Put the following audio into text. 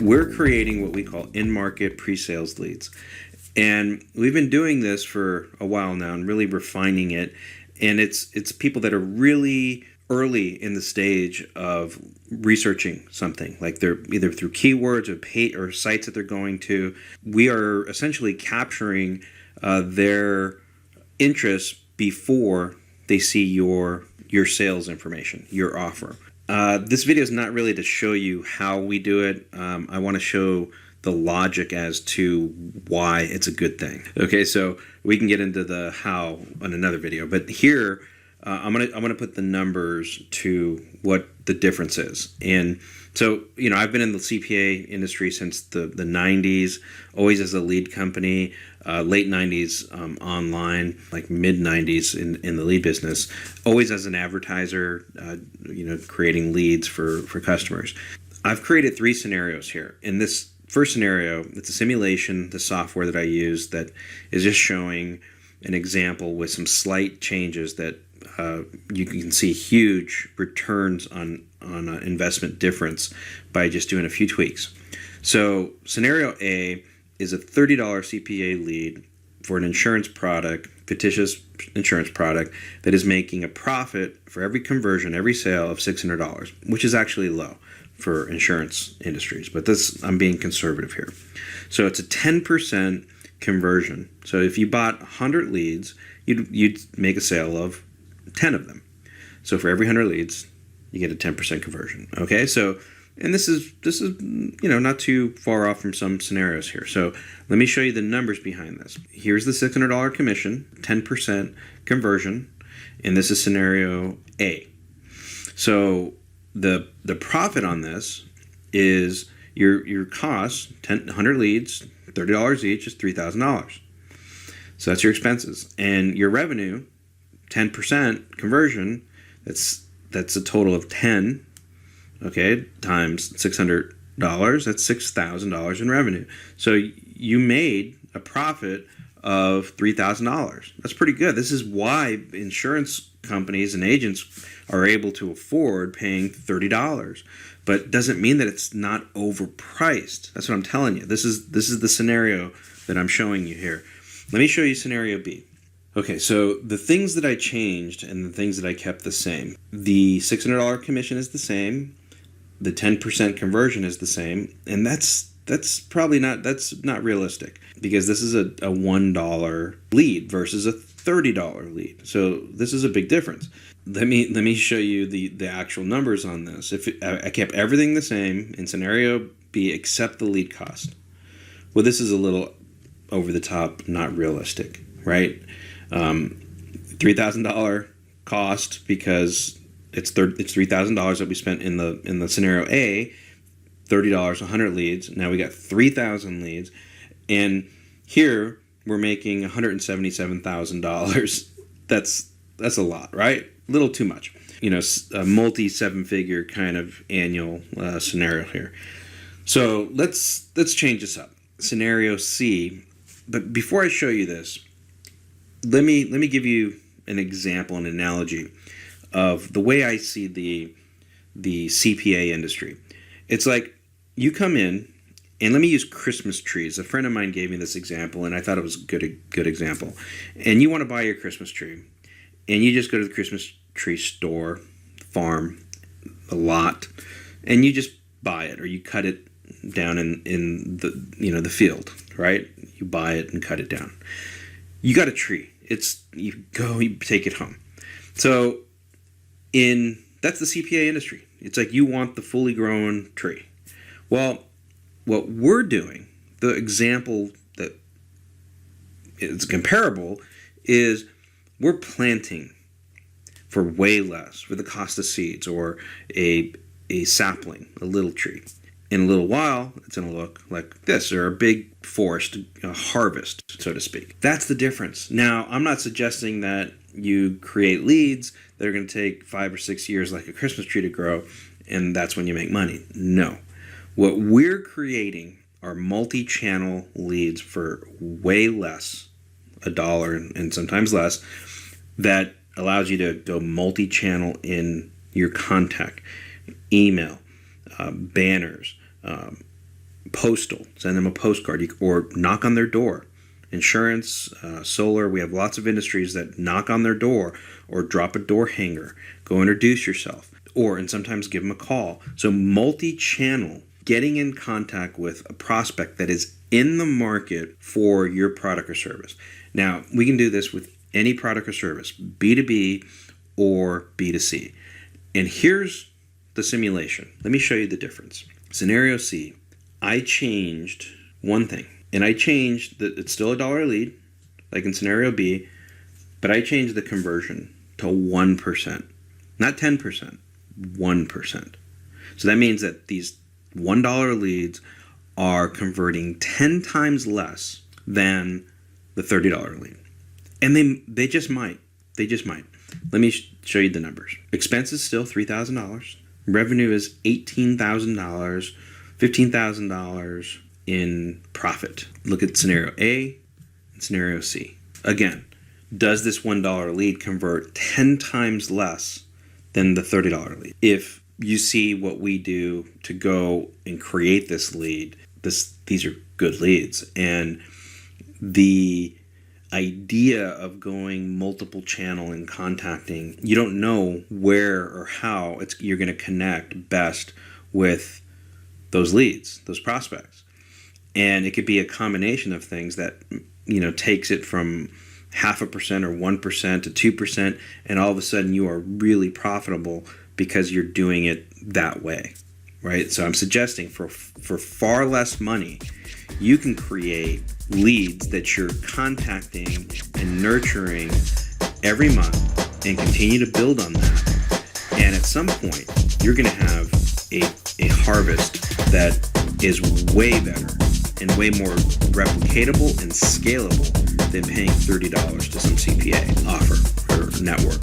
We're creating what we call in-market pre-sales leads. And we've been doing this for a while now and really refining it. And it's people that are really early in the stage of researching something, like they're either through keywords or sites that they're going to. We are essentially capturing their interests before they see your sales information, your offer. This video is not really to show you how we do it. I want to show the logic as to why it's a good thing. Okay, so we can get into the how on another video, but here I'm gonna put the numbers to what the difference is. And so, I've been in the CPA industry since the 90s, always as a lead company, late 90s online, like mid 90s in the lead business, always as an advertiser, creating leads for customers. I've created 3 scenarios here. In this first scenario, it's a simulation, the software that I use that is just showing an example with some slight changes that you can see huge returns on investment difference by just doing a few tweaks. So scenario A is a $30 CPA lead for an insurance product, fictitious insurance product, that is making a profit for every conversion, every sale of $600, which is actually low for insurance industries. But I'm being conservative here. So it's a 10% conversion. So if you bought 100 leads, you'd make a sale of 10 of them. So for every 100 leads, you get a 10% conversion. Okay, so and this is not too far off from some scenarios here. So let me show you the numbers behind this. Here's the $600 commission, 10% conversion, and this is scenario A. So the profit on this is your cost, 100 leads, $30 each, is $3,000. So that's your expenses, and your revenue, 10% conversion, that's a total of 10, okay, times $600, that's $6,000 in revenue. So you made a profit of $3,000. That's pretty good. This is why insurance companies and agents are able to afford paying $30. But doesn't mean that it's not overpriced. That's what I'm telling you. This is the scenario that I'm showing you here. Let me show you scenario B. Okay, so the things that I changed and the things that I kept the same. The $600 commission is the same. The 10% conversion is the same, and that's not realistic, because this is a $1 lead versus a $30 lead. So this is a big difference. Let me show you the actual numbers on this. I kept everything the same in scenario B except the lead cost. Well, this is a little over the top, not realistic, right? $3,000 cost because it's $3,000 that we spent in the scenario A. $30, 100 leads. Now we got 3,000 leads, and here we're making $177,000. That's a lot, right? A little too much. A multi 7-figure kind of annual scenario here. So let's change this up. Scenario C. But before I show you this, let me give you an example, an analogy of the way I see the CPA industry. It's like you come in, and let me use Christmas trees. A friend of mine gave me this example, and I thought it was a good example. And you want to buy your Christmas tree, and you just go to the Christmas tree store, farm, a lot, and you just buy it, or you cut it down in the field, right? You buy it and cut it down. You got a tree. You take it home. So that's the CPA industry. It's like you want the fully grown tree. Well, what we're doing, the example that is comparable, is we're planting for way less, for the cost of seeds, or a sapling, a little tree. In a little while, it's going to look like this, or a big forest, a harvest, so to speak. That's the difference. Now, I'm not suggesting that you create leads that are going to take 5 or 6 years like a Christmas tree to grow, and that's when you make money. No. What we're creating are multi-channel leads for way less, $1 and sometimes less, that allows you to go multi-channel in your contact, email, banners, postal, send them a postcard, or knock on their door. Insurance, solar, we have lots of industries that knock on their door or drop a door hanger, go introduce yourself, and sometimes give them a call. So multi-channel, getting in contact with a prospect that is in the market for your product or service. Now, we can do this with any product or service, B2B or B2C. And here's the simulation. Let me show you the difference. Scenario C, I changed one thing. And I changed that it's still $1 lead, like in scenario B, but I changed the conversion to 1%. Not 10%, 1%. So that means that these $1 leads are converting 10 times less than the $30 lead. And they just might. They just might. Let me show you the numbers. Expenses still $3,000. Revenue is $18,000, $15,000 in profit. Look at scenario A and scenario C. Again, does this $1 lead convert 10 times less than the $30 lead? If you see what we do to go and create this lead, these are good leads. And the idea of going multiple channel and contacting, you don't know where or how you're going to connect best with those leads, those prospects. And it could be a combination of things that, takes it from 0.5% or 1% to 2%, and all of a sudden you are really profitable because you're doing it that way, right? So I'm suggesting for far less money, you can create leads that you're contacting and nurturing every month and continue to build on that. And at some point, you're going to have a harvest that is way better and way more replicatable and scalable than paying $30 to some CPA offer or network.